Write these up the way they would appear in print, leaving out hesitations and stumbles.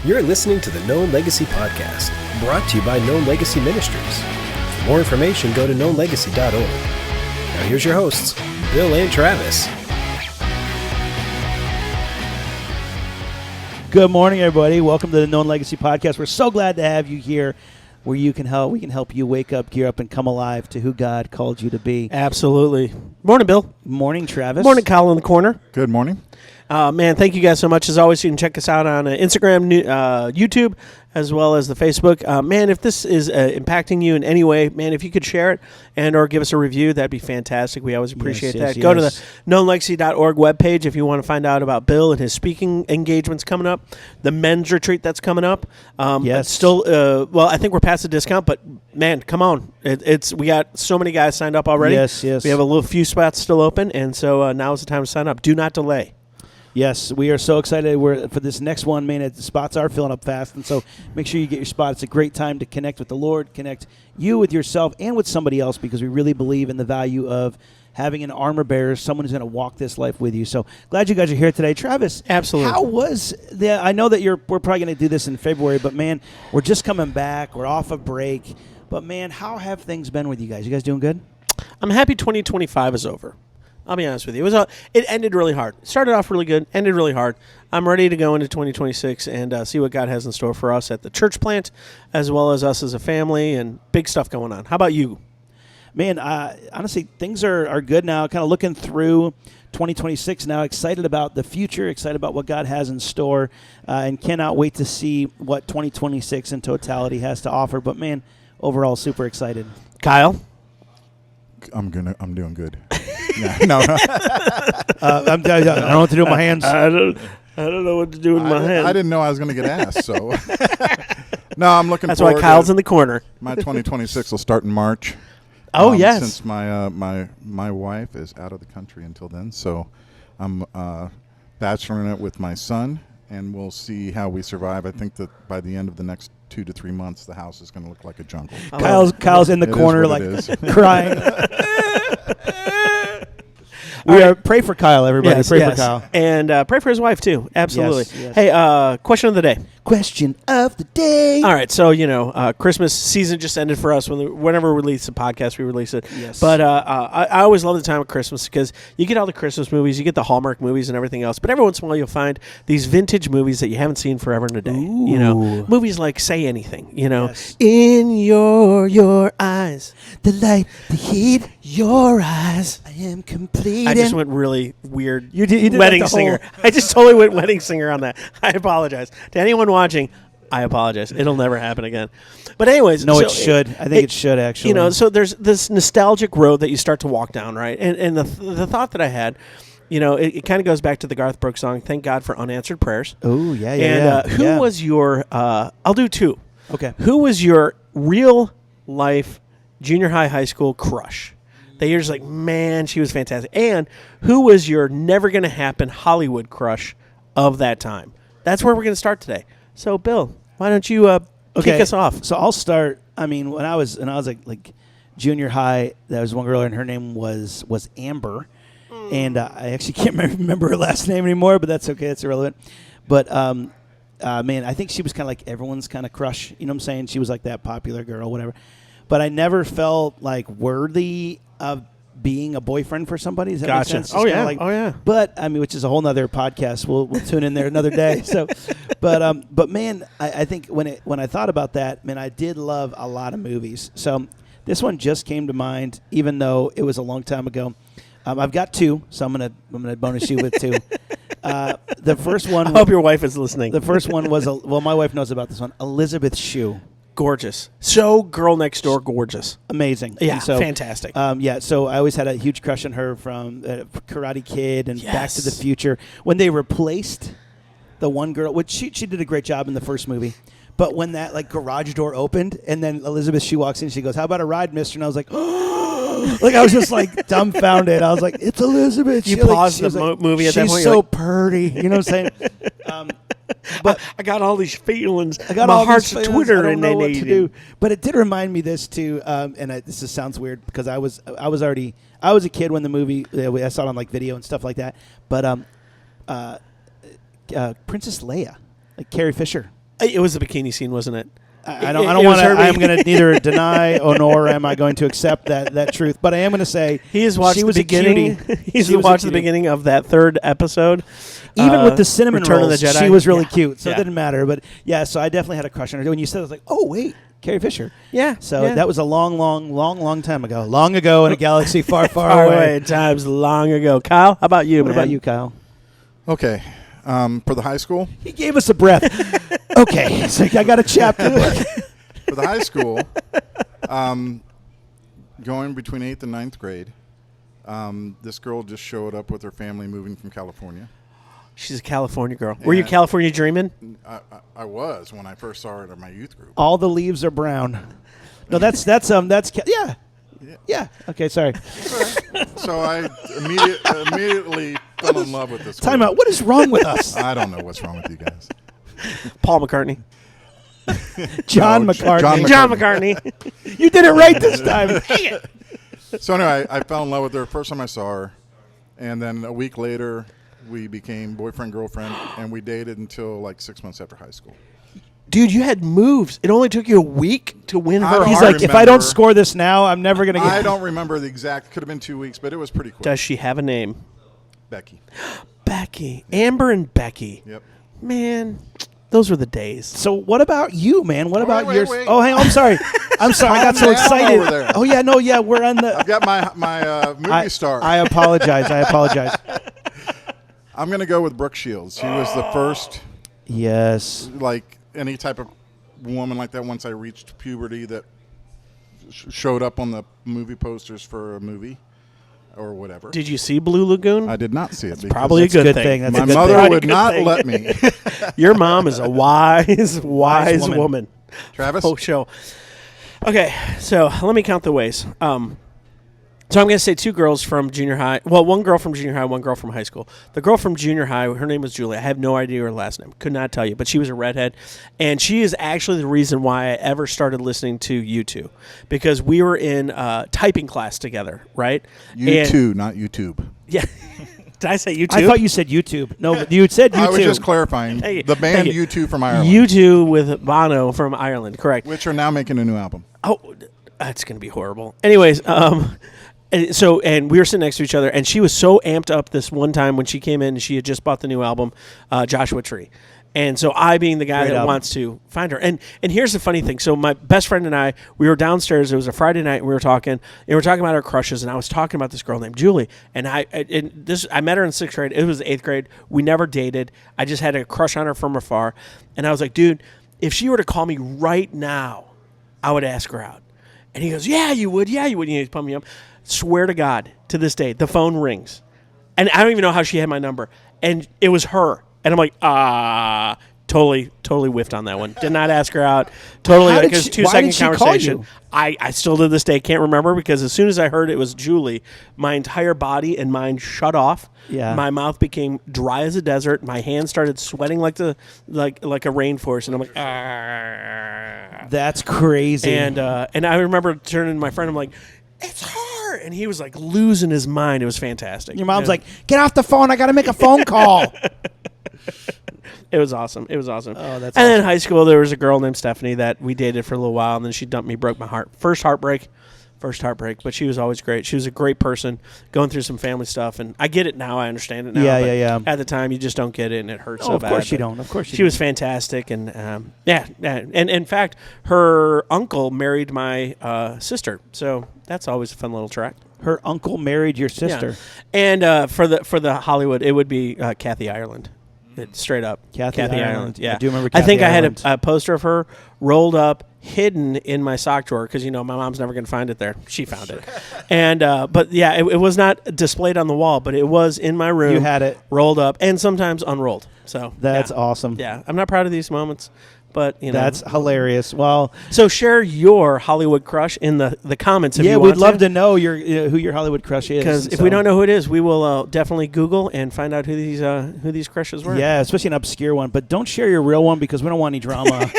You're listening to the Known Legacy Podcast, brought to you by Known Legacy Ministries. For more information, go to knownlegacy.org. Now here's your hosts, Bill and Travis. Good morning, everybody. Welcome to the Known Legacy Podcast. We're so glad to have you here, where we can help you wake up, gear up, and come alive to who God called you to be. Absolutely. Morning, Bill. Morning, Travis. Morning, Kyle in the corner. Good morning. Man, thank you guys so much. As always, you can check us out on Instagram, YouTube, as well as the Facebook. Man, if this is impacting you in any way, man, if you could share it and or give us a review, that'd be fantastic. We always appreciate that. Go to the knownlegacy.org webpage if you want to find out about Bill and his speaking engagements coming up, the men's retreat that's coming up. Still, well, I think we're past the discount, but man, come on. We got so many guys signed up already. Yes. We have a few spots still open, and so now is the time to sign up. Do not delay. Yes, we are so excited for this next one, man. The spots are filling up fast, and so make sure you get your spot. It's a great time to connect with the Lord, connect you with yourself and with somebody else, because we really believe in the value of having an armor bearer, someone who's going to walk this life with you. So glad you guys are here today. Travis, absolutely. How was I know that we're probably going to do this in February, but man, we're just coming back. We're off a break. But man, how have things been with you guys? You guys doing good? I'm happy 2025 is over. I'll be honest with you. It ended really hard. Started off really good, ended really hard. I'm ready to go into 2026 and see what God has in store for us at the church plant, as well as us as a family, and big stuff going on. How about you? Man, honestly, things are good now. Kind of looking through 2026 now, excited about the future, excited about what God has in store, and cannot wait to see what 2026 in totality has to offer. But man, overall, super excited. Kyle? I'm doing good. Yeah, no. I don't know what to do with my hands. I don't know what to do with my hands. I didn't know I was going to get asked, so. No, I'm looking That's forward. That's why Kyle's in the corner. My 2026 will start in March. Oh, yes. Since my wife is out of the country until then, so I'm bacheloring it with my son, and we'll see how we survive. I think that by the end of the next 2 to 3 months, the house is going to look like a jungle. Kyle's in the corner, like crying. Pray for Kyle, everybody. Yes, pray for Kyle. And pray for his wife, too. Absolutely. Yes. Hey, question of the day. Question of the day. All right, so, Christmas season just ended for us. Whenever we release a podcast, we release it. Yes. But I always love the time of Christmas because you get all the Christmas movies, you get the Hallmark movies and everything else. But every once in a while, you'll find these vintage movies that you haven't seen forever and a day. Ooh. Movies like Say Anything, Yes. In your eyes. The light, the heat, your eyes. I am complete. I just went really weird. You did wedding like singer. I just totally went wedding singer on that. I apologize to anyone watching. I apologize. It'll never happen again. But anyways, no, it should. I think it should actually. So there's this nostalgic road that you start to walk down, right? And the thought that I had, it kind of goes back to the Garth Brooks song, "Thank God for Unanswered Prayers." Oh yeah. And who was your? I'll do two. Okay. Who was your real life junior high school crush? That you're just like, man, she was fantastic. And who was your never gonna happen Hollywood crush of that time? That's where we're gonna start today. So, Bill, why don't you kick us off? So I'll start. I mean, when I was like junior high, there was one girl, and her name was Amber, and I actually can't remember her last name anymore, but that's okay. That's irrelevant. But man, I think she was kind of like everyone's kind of crush. You know what I'm saying? She was like that popular girl, whatever. But I never felt like worthy of being a boyfriend for somebody. Does that make sense? Oh yeah. But I mean, which is a whole nother podcast. We'll tune in there another day. So, but man, I think when I thought about that, man, I did love a lot of movies. So this one just came to mind, even though it was a long time ago. I've got two, so I'm gonna bonus you with two. The first one. I hope your wife is listening. The first one was my wife knows about this one. Elizabeth Shue. Gorgeous. So Girl Next Door gorgeous. Amazing. Yeah, so, fantastic. So I always had a huge crush on her from Karate Kid and Back to the Future. When they replaced the one girl, which she did a great job in the first movie, but when that garage door opened and then Elizabeth Shue walks in, she goes, "How about a ride, mister?" And I was like, oh, I was just dumbfounded. I was like, "It's Elizabeth." You paused the movie at that point. She's so purty. You know what I'm saying? But I got all these feelings. I got my all heart's these Twitter, I don't and know they what need to do. But it did remind me this too. This sounds weird because I was a kid when the movie I saw it on video and stuff like that. But Princess Leia, Carrie Fisher. It was the bikini scene, wasn't it? I don't want to. I'm going to neither deny nor am I going to accept that truth. But I am going to say he has watched the beginning. He's watched the beginning of that third episode. Even with the cinnamon Return rolls, of the Jedi. she was really cute, so it didn't matter. But yeah, so I definitely had a crush on her. When you said it, I was like, oh wait, Carrie Fisher. Yeah. So that was a long time ago. Long ago in a galaxy far, far away. Times long ago. Kyle, how about you? What about you, Kyle? Okay. For the high school? He gave us a breath. Okay, so I got a chapter book. For the high school, going between 8th and 9th grade, this girl just showed up with her family moving from California. She's a California girl. Were you California dreaming? I was when I first saw her at my youth group. All the leaves are brown. No, that's yeah. Okay, sorry. So I immediately fell in love with this girl. Time out. What is wrong with us? I don't know what's wrong with you guys. Paul McCartney. John McCartney. John McCartney. You did it right this time. Dang it. So anyway, I fell in love with her first time I saw her, and then a week later we became boyfriend girlfriend, and we dated until like 6 months after high school. Dude, you had moves. It only took you a week to win her. He's like, if I don't score this now, I'm never going to get. I don't remember the exact. Could have been 2 weeks, but it was pretty quick. Does she have a name? Becky. Becky. Amber and Becky. Yep. Man, those were the days. So what about you, man? What about yours? wait. Oh, hang on. I'm sorry. I got so excited. Over there. Oh yeah, no, yeah, we're on the. I've got my movie star. I apologize. I'm going to go with Brooke Shields. She was the first. Yes. Like any type of woman like that once I reached puberty that showed up on the movie posters for a movie or whatever. Did you see Blue Lagoon? I did not see it. Probably a good thing. That's my a good mother thing. would not let me. Your mom is a wise woman. Travis? Oh, show. Okay, so let me count the ways. So I'm going to say two girls from junior high. Well, one girl from junior high, one girl from high school. The girl from junior high, her name was Julie. I have no idea her last name. Could not tell you. But she was a redhead. And she is actually the reason why I ever started listening to U2. Because we were in typing class together, right? U2, not YouTube. Yeah. Did I say U2? I thought you said YouTube. No, but you said YouTube. I was just clarifying. The band U2 from Ireland. U2 with Bono from Ireland, correct. Which are now making a new album. Oh, that's going to be horrible. Anyways, and we were sitting next to each other, and she was so amped up this one time when she came in, and she had just bought the new album, Joshua Tree. And so I, being the guy that wants to find her. And here's the funny thing. So my best friend and I, we were downstairs. It was a Friday night, and we were talking about our crushes, and I was talking about this girl named Julie. And I met her in 6th grade. It was 8th grade. We never dated. I just had a crush on her from afar. And I was like, dude, if she were to call me right now, I would ask her out. And he goes, yeah, you would. Yeah, you would. And he's pumping me up. Swear to God, to this day, the phone rings. And I don't even know how she had my number. And it was her. And I'm like, totally whiffed on that one. Did not ask her out. Totally, like, it was 2-second conversation. I still to this day can't remember, because as soon as I heard it was Julie, my entire body and mind shut off. Yeah. My mouth became dry as a desert. My hands started sweating like a rainforest. And I'm like, That's crazy. And I remember turning to my friend. I'm like, it's her. And he was like losing his mind. It was fantastic. Your mom's like, get off the phone. I got to make a phone call. It was awesome. Oh, that's and awesome. then in high school, there was a girl named Stephanie that we dated for a little while, and then she dumped me, broke my heart. First heartbreak, but she was always great. She was a great person, going through some family stuff, and I get it now. I understand it now. Yeah. At the time, you just don't get it, and it hurts so bad. Of course you don't. She was fantastic, and and in fact, her uncle married my sister, so that's always a fun little track. Her uncle married your sister. Yeah. And for the Hollywood, it would be Kathy Ireland. Straight up. Kathy Ireland. Yeah. I do remember Kathy I think Ireland. I had a poster of her rolled up, hidden in my sock drawer, because, my mom's never going to find it there. She found it. And but, yeah, it was not displayed on the wall, but it was in my room. You had it. Rolled up and sometimes unrolled. So that's awesome. Yeah. I'm not proud of these moments. But that's hilarious. Well, so share your Hollywood crush in the comments. If you we'd want love to know who your Hollywood crush is. Because if we don't know who it is, we will definitely Google and find out who these crushes were. Yeah, especially an obscure one. But don't share your real one, because we don't want any drama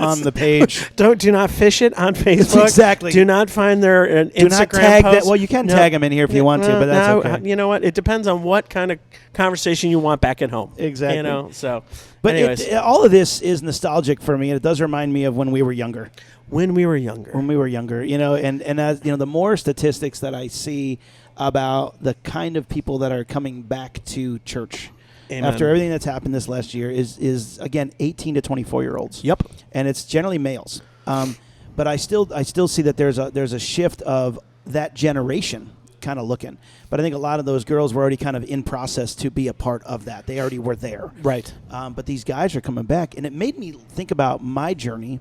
on the page. Do not fish it on Facebook. Exactly. Do not find their Instagram Do not tag post. that. Well, you can tag them in here if you want to, but that's okay. You know what? It depends on what kind of conversation you want back at home. Exactly. You know, so. But anyways. all of this is nostalgic for me, and it does remind me of when we were younger. When we were younger, and as the more statistics that I see about the kind of people that are coming back to church Amen. after everything that's happened this last year is again 18 to 24-year-olds. Yep. And it's generally males. But I still see that there's a shift of that generation kind of looking. But I think a lot of those girls were already kind of in process to be a part of that. They already were there. Right. But these guys are coming back, and it made me think about my journey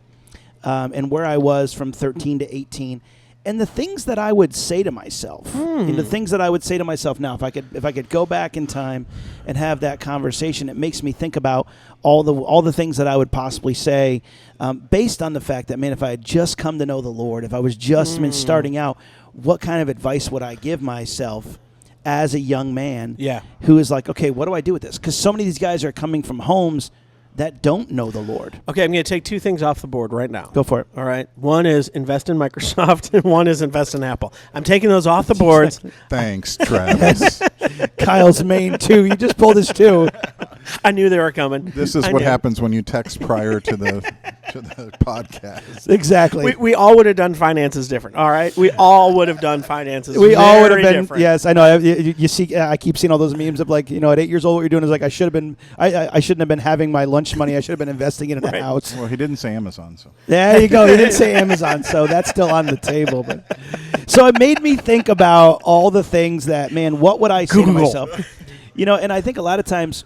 and where I was from 13 to 18. And the things that I would say to myself, and the things that I would say to myself now, if I could go back in time and have that conversation, it makes me think about all the things that I would possibly say, based on the fact that, man, if I had just come to know the Lord, if I was just starting out, what kind of advice would I give myself as a young man? Yeah. Who is like, okay, what do I do with this? Because so many of these guys are coming from homes that don't know the Lord. Okay, I'm going to take two things off the board right now. Go for it. All right. One is invest in Microsoft, and one is invest in Apple. I'm taking those off the boards. Thanks, Travis. Kyle's main two. You just pulled his two. I knew they were coming. This is what happens when you text prior to the podcast. Exactly. We all would have done finances different. All right. We all would have done finances. We all would have very been. different. Yes, I know. You see, I keep seeing all those memes of like, at 8 years old, what you're doing is like, I should have been. I shouldn't have been having my lunch money. I should have been investing it in a house. Well, he didn't say Amazon, so. There you go. He didn't say Amazon, so that's still on the table. But so it made me think about all the things that, man, what would I say to myself? And I think a lot of times,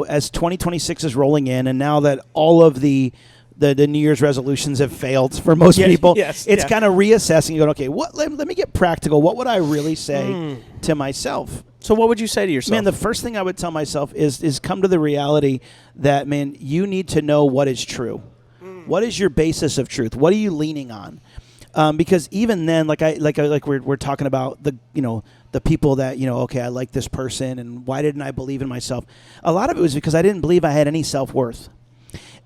as 2026 is rolling in, and now that all of the New Year's resolutions have failed for most people, it's kind of reassessing. You're going, okay, let me get practical. What would I really say to myself? So what would you say to yourself? Man, the first thing I would tell myself is come to the reality that, man, you need to know what is true. What is your basis of truth? What are you leaning on? Because even then, like we're talking about the people that, okay, I like this person, and why didn't I believe in myself? A lot of it was because I didn't believe I had any self-worth.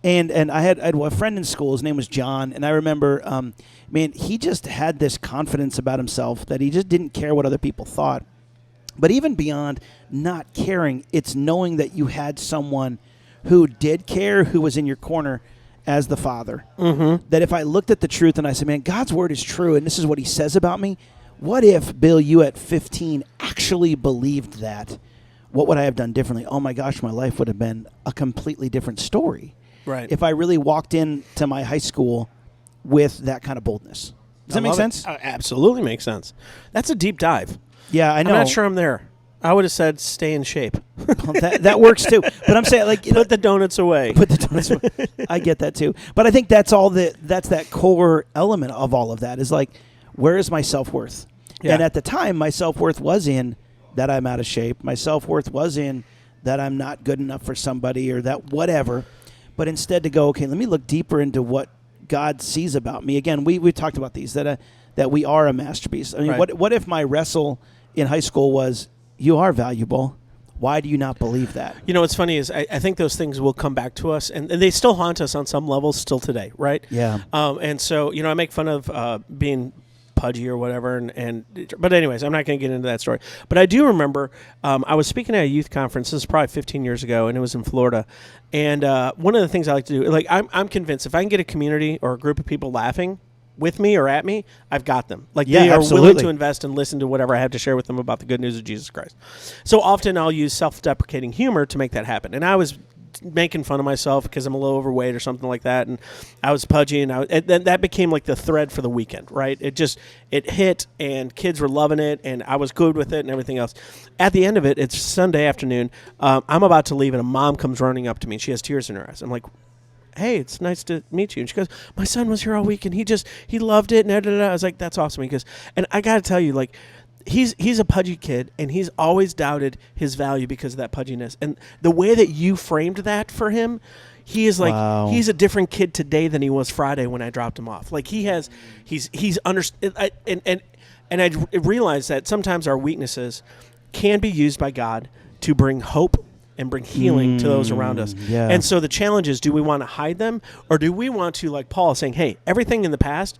And I had a friend in school. His name was John, and I remember, he just had this confidence about himself that he just didn't care what other people thought. But even beyond not caring, it's knowing that you had someone who did care, who was in your corner as the Father. Mm-hmm. That if I looked at the truth and I said, man, God's word is true, and this is what he says about me, what if, Bill, you at 15 actually believed that? What would I have done differently? Oh, my gosh, my life would have been a completely different story. Right. If I really walked into my high school with that kind of boldness. Does that make sense? Absolutely makes sense. That's a deep dive. Yeah, I know. I'm not sure I'm there. I would have said stay in shape. that works too. But I'm saying, like, put the donuts away. Put the donuts away. I get that too. But I think that's that core element of all of that is like, where is my self-worth? Yeah. And at the time, my self-worth was in that I'm out of shape. My self-worth was in that I'm not good enough for somebody or that whatever. But instead to go, okay, let me look deeper into what God sees about me. Again, we talked about these, that we are a masterpiece. I mean, right. What if my wrestle in high school was, you are valuable? Why do you not believe that? What's funny is I think those things will come back to us, and they still haunt us on some levels still today, right? Yeah. And so, I make fun of being pudgy or whatever, but anyways, I'm not going to get into that story. But I do remember I was speaking at a youth conference. This is probably 15 years ago, and it was in Florida. And one of the things I like to do, like I'm convinced if I can get a community or a group of people laughing with me or at me, I've got them. Like they are willing to invest and listen to whatever I have to share with them about the good news of Jesus Christ. So often I'll use self-deprecating humor to make that happen. And I was making fun of myself because I'm a little overweight or something like that, and I was pudgy, and then that became like the thread for the weekend, right? It hit, and kids were loving it, and I was good with it and everything else. At the end of it, it's Sunday afternoon. I'm about to leave, and a mom comes running up to me, and she has tears in her eyes. I'm like, hey, it's nice to meet you. And she goes, my son was here all week, and he loved it. And I was like, that's awesome. Because, and I got to tell you, like, he's a pudgy kid, and he's always doubted his value because of that pudginess. And the way that you framed that for him, he is like, wow. He's a different kid today than he was Friday when I dropped him off. Like he's and I realize that sometimes our weaknesses can be used by God to bring hope and bring healing to those around us. Yeah. And so the challenge is, do we want to hide them, or do we want to, like Paul saying, hey, everything in the past,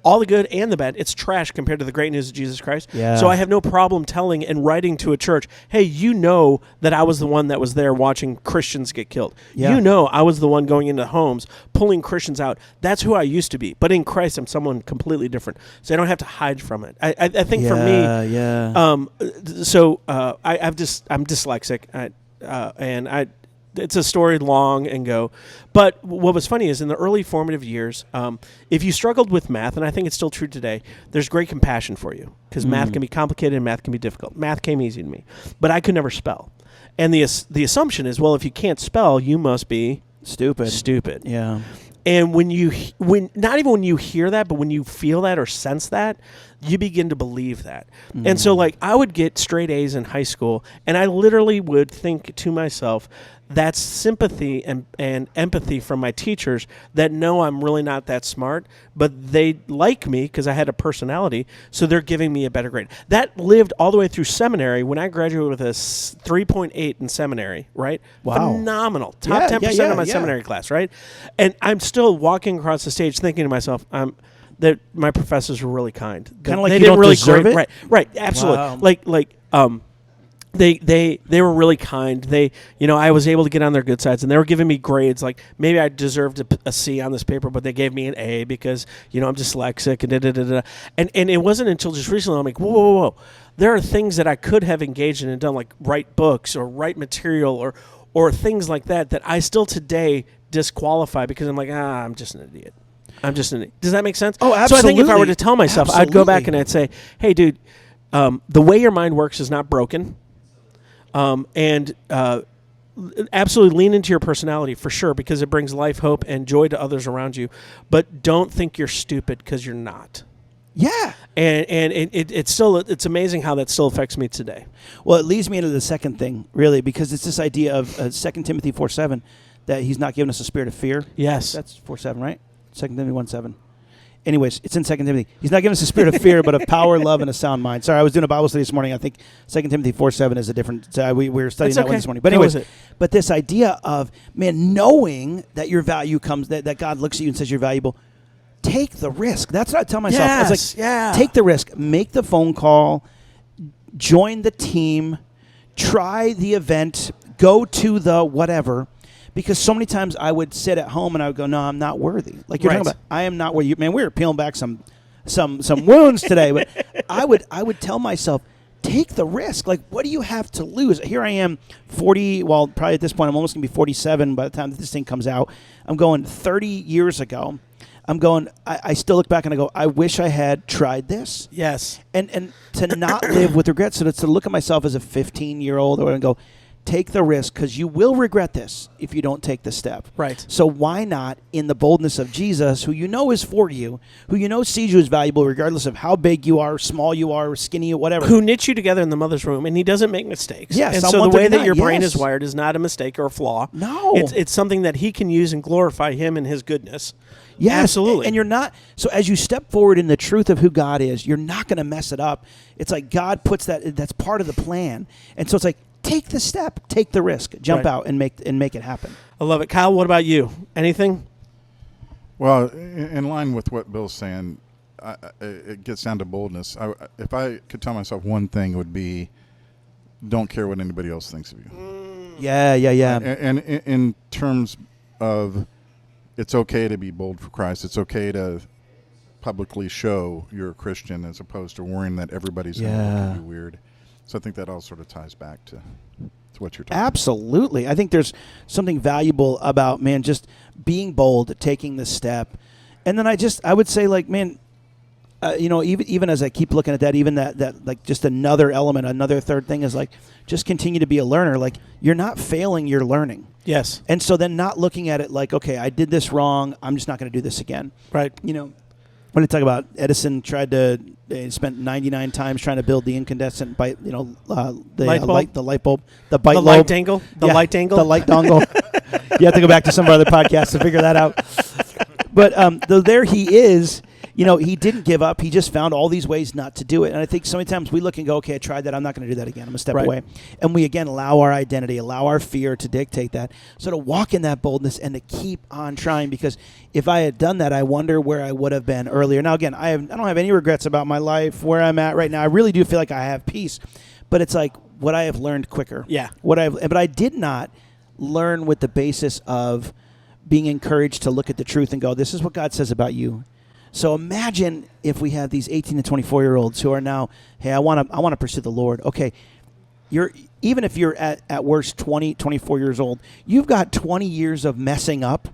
all the good and the bad, it's trash compared to the great news of Jesus Christ. Yeah. So I have no problem telling and writing to a church, hey, you know that I was the one that was there watching Christians get killed. Yeah. You know I was the one going into homes, pulling Christians out. That's who I used to be. But in Christ, I'm someone completely different. So I don't have to hide from it. I think for me, I'm dyslexic, it's a story long and go. But what was funny is in the early formative years, if you struggled with math, and I think it's still true today, there's great compassion for you because math can be complicated and math can be difficult. Math came easy to me, but I could never spell. And the assumption is, well, if you can't spell, you must be stupid. Yeah. And when not even when you hear that, but when you feel that or sense that, you begin to believe that. And so, like, I would get straight A's in high school, and I literally would think to myself, that's sympathy and empathy from my teachers that know I'm really not that smart, but they like me because I had a personality, so they're giving me a better grade. That lived all the way through seminary. When I graduated with a 3.8 in seminary, right? Wow. Phenomenal. Top 10% of my seminary class, right? And I'm still walking across the stage thinking to myself, that my professors were really kind. Kind of like they you didn't don't really deserve it? Right, absolutely. Wow. They were really kind. I was able to get on their good sides, and they were giving me grades. Like, maybe I deserved a C on this paper, but they gave me an A because, I'm dyslexic and da-da-da-da. And it wasn't until just recently I'm like, whoa. There are things that I could have engaged in and done, like write books or write material or things like that I still today disqualify because I'm like, I'm just an idiot. Does that make sense? Oh, absolutely. So I think if I were to tell myself, I'd go back and I'd say, hey, dude, the way your mind works is not broken. And absolutely lean into your personality for sure, because it brings life, hope, and joy to others around you. But don't think you're stupid, because you're not. Yeah. And it's amazing how that still affects me today. Well, it leads me into the second thing, really, because it's this idea of 2 Timothy 4:7, that he's not given us a spirit of fear. Yes. That's 4:7, right? 2 Timothy 1:7. Anyways, it's in 2 Timothy. He's not giving us a spirit of fear, but of power, love, and a sound mind. Sorry, I was doing a Bible study this morning. I think 2 Timothy 4:7 is a different. We were studying that one this morning. But anyways, but this idea of, man, knowing that your value comes, that God looks at you and says you're valuable, take the risk. That's what I tell myself. I was like, take the risk. Make the phone call. Join the team. Try the event. Go to the whatever. Because so many times I would sit at home and I would go, no, I'm not worthy. Like you're talking about, I am not worthy. Man, we were peeling back some wounds today. But I would tell myself, take the risk. Like, what do you have to lose? Here I am, 40. Well, probably at this point, I'm almost going to be 47 by the time that this thing comes out. I'm going 30 years ago. I still look back and I go, I wish I had tried this. Yes. And to not live with regret. So to look at myself as a 15-year-old and go, take the risk, because you will regret this if you don't take the step. Right. So why not, in the boldness of Jesus, who you know is for you, who you know sees you as valuable regardless of how big you are, small you are, skinny, whatever. Who knit you together in the mother's womb, and he doesn't make mistakes. Yes. And so the way that your brain is wired is not a mistake or a flaw. No. It's something that he can use and glorify him and his goodness. Yes, absolutely. And you're not, so as you step forward in the truth of who God is, you're not going to mess it up. It's like God puts that's part of the plan. And so it's like, take the step, take the risk, jump out and make it happen. I love it. Kyle, what about you? Anything? Well, in line with what Bill's saying, it gets down to boldness. If I could tell myself one thing, it would be, don't care what anybody else thinks of you. Yeah. And in terms of, it's okay to be bold for Christ. It's okay to publicly show you're a Christian, as opposed to worrying that everybody's going to look at you weird. So I think that all sort of ties back to what you're talking about. Absolutely. I think there's something valuable about, man, just being bold, taking the step. And then I would say, like, man, even as I keep looking at that, even that like just another element, another third thing is like, just continue to be a learner. Like, you're not failing, you're learning. Yes. And so then not looking at it like, okay, I did this wrong, I'm just not going to do this again. Right. When I talk about Edison spent 99 times trying to build the incandescent light bulb, the light dongle. The light dongle. You have to go back to some of our other podcasts to figure that out. But there he is. he didn't give up. He just found all these ways not to do it. And I think so many times we look and go, okay, I tried that. I'm not going to do that again. I'm going to step away. And we, again, allow our identity, allow our fear to dictate that. So to walk in that boldness and to keep on trying, because if I had done that, I wonder where I would have been earlier. Now, again, I don't have any regrets about my life, where I'm at right now. I really do feel like I have peace. But it's like, would I have learned quicker? Yeah. But I did not learn with the basis of being encouraged to look at the truth and go, this is what God says about you. So imagine if we have these 18 to 24-year-olds who are now, hey, I want to pursue the Lord. Okay, even if you're at worst 20, 24 years old, you've got 20 years of messing up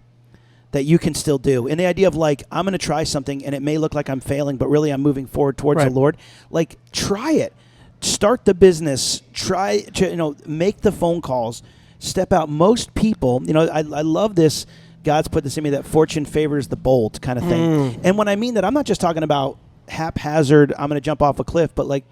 that you can still do. And the idea of like, I'm going to try something and it may look like I'm failing, but really I'm moving forward towards the Lord. Like, try it. Start the business. Try to, make the phone calls. Step out. Most people, I love this. God's put this in me that fortune favors the bold kind of thing. And when I mean that, I'm not just talking about haphazard, I'm going to jump off a cliff, but like,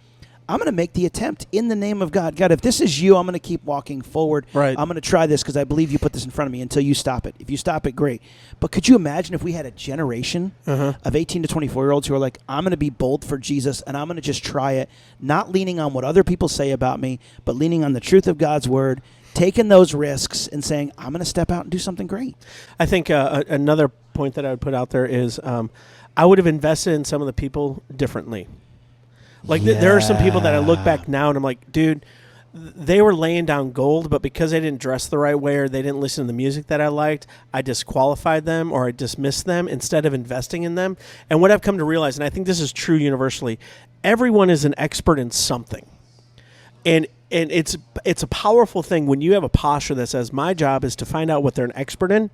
I'm going to make the attempt in the name of God. God, if this is you, I'm going to keep walking forward. Right. I'm going to try this because I believe you put this in front of me until you stop it. If you stop it, great. But could you imagine if we had a generation of 18 to 24-year-olds who are like, I'm going to be bold for Jesus and I'm going to just try it, not leaning on what other people say about me, but leaning on the truth of God's word, taking those risks and saying, I'm going to step out and do something great. I think another point that I would put out there is I would have invested in some of the people differently. Like there are some people that I look back now and I'm like, dude, they were laying down gold, but because they didn't dress the right way or they didn't listen to the music that I liked, I disqualified them or I dismissed them instead of investing in them. And what I've come to realize, and I think this is true universally, everyone is an expert in something. And it's a powerful thing when you have a posture that says, my job is to find out what they're an expert in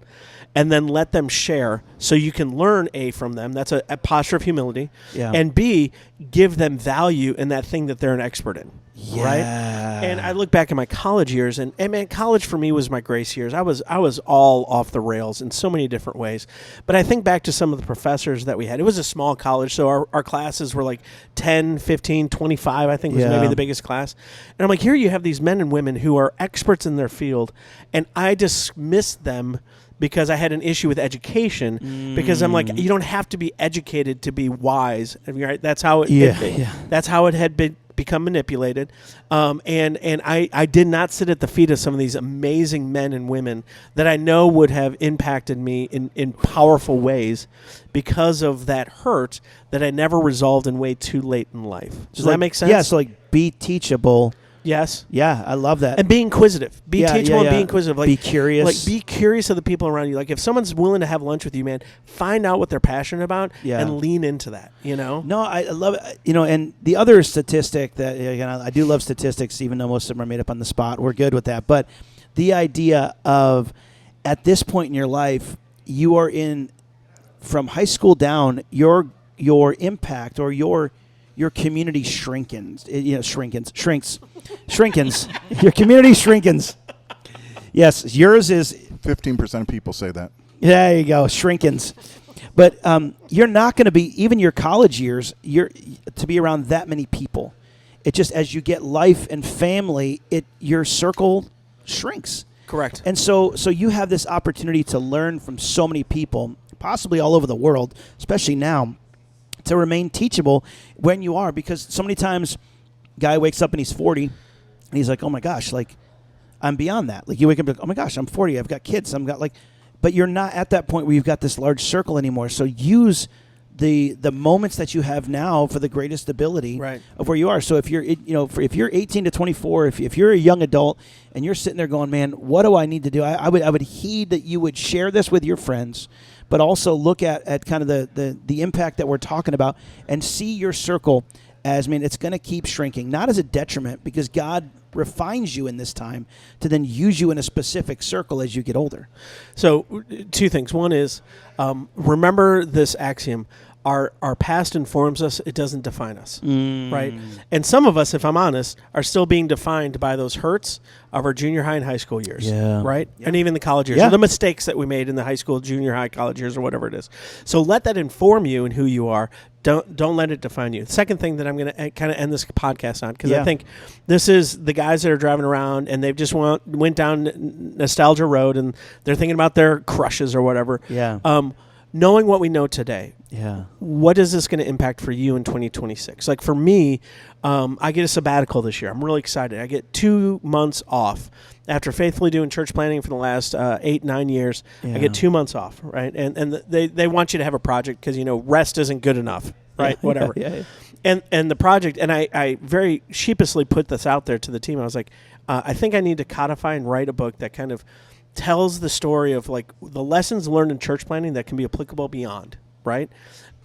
and then let them share so you can learn A, from them. That's a posture of humility. Yeah. And B, give them value in that thing that they're an expert in. Yeah. Right? And I look back at my college years, and man, college for me was my grace years. I was all off the rails in so many different ways. But I think back to some of the professors that we had. It was a small college, so our classes were like 10, 15, 25, I think was maybe the biggest class. And I'm like, here you have these men and women who are experts in their field, and I dismissed them because I had an issue with education. Because I'm like, you don't have to be educated to be wise. Right? That's how that's how it had become manipulated. And I did not sit at the feet of some of these amazing men and women that I know would have impacted me in powerful ways because of that hurt that I never resolved in way too late in life. Does that make sense? Yeah, so like be teachable. Yes. Yeah, I love that. And be inquisitive. Be teachable and be inquisitive. Like, be curious. Like, be curious of the people around you. Like, if someone's willing to have lunch with you, man, find out what they're passionate about and lean into that, No, I love it. And the other statistic that, I do love statistics, even though most of them are made up on the spot. We're good with that. But the idea of, at this point in your life, you are from high school down, your impact or your community shrinkens. Your community shrinkens. Yes, yours is 15% of people say that. There you go, shrinkens. But you're not going to be, even your college years, to be around that many people. It just, as you get life and family, your circle shrinks. Correct. And so you have this opportunity to learn from so many people, possibly all over the world, especially now, to remain teachable when you are, because so many times guy wakes up and he's 40 and he's like, oh my gosh, like I'm beyond that. Like you wake up and like, oh my gosh, I'm 40, I've got kids, but you're not at that point where you've got this large circle anymore. So use the moments that you have now for the greatest ability of where you are. So if you're, if you're 18 to 24, if you're a young adult and you're sitting there going, man, what do I need to do? I would heed that you would share this with your friends, but also look at kind of the impact that we're talking about and see your circle as, it's going to keep shrinking, not as a detriment, because God refines you in this time to then use you in a specific circle as you get older. So two things. One is remember this axiom. Our past informs us, it doesn't define us, right? And some of us, if I'm honest, are still being defined by those hurts of our junior high and high school years, right? Yeah. And even the college years, or the mistakes that we made in the high school, junior high, college years, or whatever it is. So let that inform you and who you are. Don't let it define you. The second thing that I'm going to kind of end this podcast on, because I think this is the guys that are driving around and they've just went down nostalgia road and they're thinking about their crushes or whatever. Yeah. knowing what we know today, Yeah. what is this going to impact for you in 2026? Like for me, I get a sabbatical this year. I'm really excited. I get 2 months off after faithfully doing church planning for the last 8-9 years. Yeah. I get 2 months off, right? And they want you to have a project because rest isn't good enough, right? Yeah. Whatever. Yeah. And the project, and I very sheepishly put this out there to the team. I was like, I think I need to codify and write a book that kind of tells the story of like the lessons learned in church planning that can be applicable beyond, right?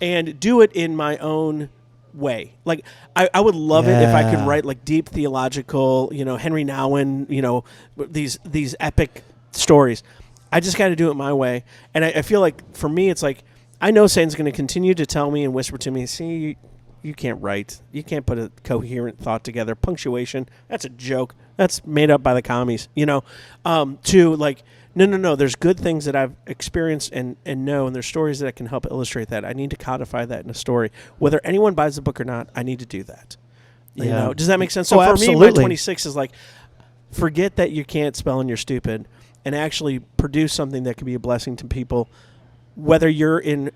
And do it in my own way. Like I would love it if I could write like deep theological, Henry Nouwen, these epic stories. I just got to do it my way. And I feel like for me, it's like, I know Satan's going to continue to tell me and whisper to me, see, you can't write. You can't put a coherent thought together. Punctuation, that's a joke. That's made up by the commies, to like, no. There's good things that I've experienced and know, and there's stories that can help illustrate that. I need to codify that in a story. Whether anyone buys the book or not, I need to do that. Yeah. Does that make sense? So for me, my 26 is like, forget that you can't spell and you're stupid, and actually produce something that can be a blessing to people, whether you're in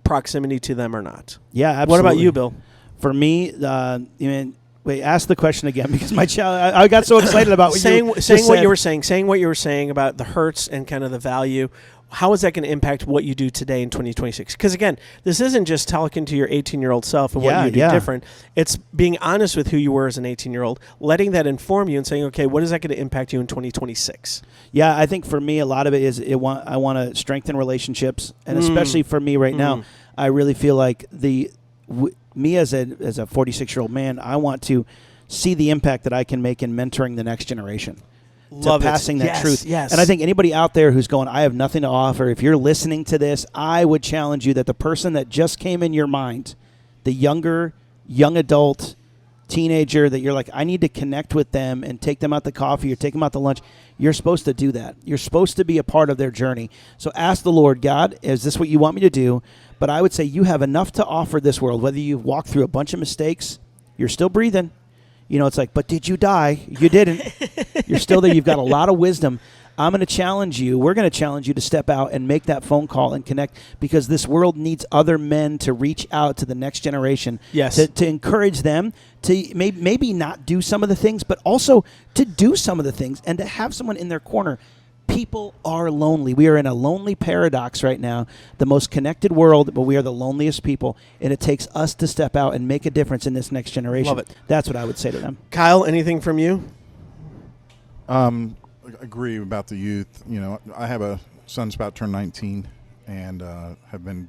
proximity to them or not. Yeah, absolutely. What about you, Bill? For me, wait, ask the question again because my child. I got so excited about what saying what you were saying about the hurts and kind of the value. How is that going to impact what you do today in 2026? Because again, this isn't just talking to your 18-year-old self and what you do different. It's being honest with who you were as an 18-year-old, letting that inform you and saying, okay, what is that going to impact you in 2026? Yeah, I think for me, a lot of it is I want to strengthen relationships, and especially for me right now, I really feel like me as a 46-year-old man, I want to see the impact that I can make in mentoring the next generation. Love passing that truth. Yes. And I think anybody out there who's going, I have nothing to offer, if you're listening to this, I would challenge you that the person that just came in your mind, the young adult, teenager that you're like, I need to connect with them and take them out to coffee or take them out to lunch, you're supposed to do that. You're supposed to be a part of their journey. So ask the Lord, God, is this what you want me to do? But I would say you have enough to offer this world, whether you've walked through a bunch of mistakes, you're still breathing. It's like, but did you die? You didn't. You're still there. You've got a lot of wisdom. I'm going to challenge you. We're going to challenge you to step out and make that phone call and connect, because this world needs other men to reach out to the next generation. Yes. To encourage them to maybe not do some of the things, but also to do some of the things and to have someone in their corner. People are lonely. We are in a lonely paradox right now, the most connected world, but we are the loneliest people, and it takes us to step out and make a difference in this next generation. Love it. That's what I would say to them. Kyle, anything from you? Agree about the youth. I have a son's about to turn 19 and have been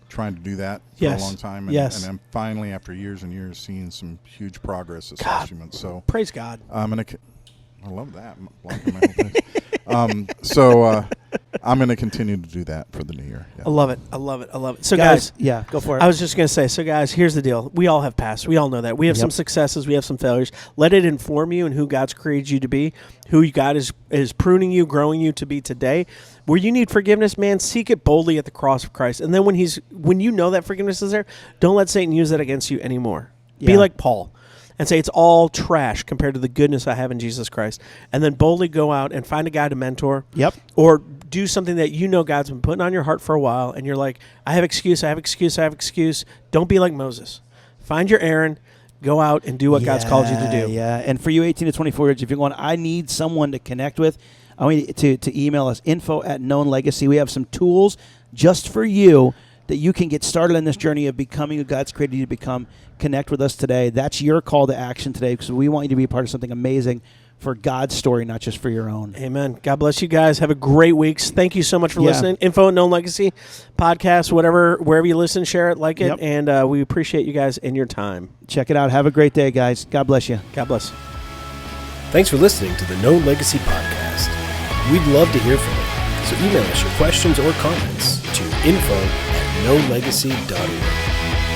trying to do that for a long time. And, and I'm finally, after years and years, seeing some huge progress this last few months. So praise God. I love that. Blocking my whole face. So I'm going to continue to do that for the new year. Yeah. I love it. So guys, go for it. I was just going to say, so guys, here's the deal. We all have past. We all know that. We have some successes. We have some failures. Let it inform you and who God's created you to be, who God is pruning you, growing you to be today. Where you need forgiveness, man, seek it boldly at the cross of Christ. And then when you know that forgiveness is there, don't let Satan use that against you anymore. Yeah. Be like Paul and say it's all trash compared to the goodness I have in Jesus Christ. And then boldly go out and find a guy to mentor. Yep. Or do something that God's been putting on your heart for a while, and you're like, I have excuse. Don't be like Moses. Find your Aaron. Go out and do what God's called you to do. Yeah, and for you 18 to 24-year-olds, if you're going, I need someone to connect with, I want you to email us, info@knownlegacy. We have some tools just for you that you can get started on this journey of becoming who God's created you to become. Connect with us today. That's your call to action today, because we want you to be a part of something amazing for God's story, not just for your own. Amen. God bless you guys. Have a great week. Thank you so much for listening. Info at Known Legacy podcast, wherever you listen, share it, like it, and we appreciate you guys and your time. Check it out. Have a great day, guys. God bless you. God bless. Thanks for listening to the Known Legacy podcast. We'd love to hear from you, so email us your questions or comments to info@knownlegacy.org.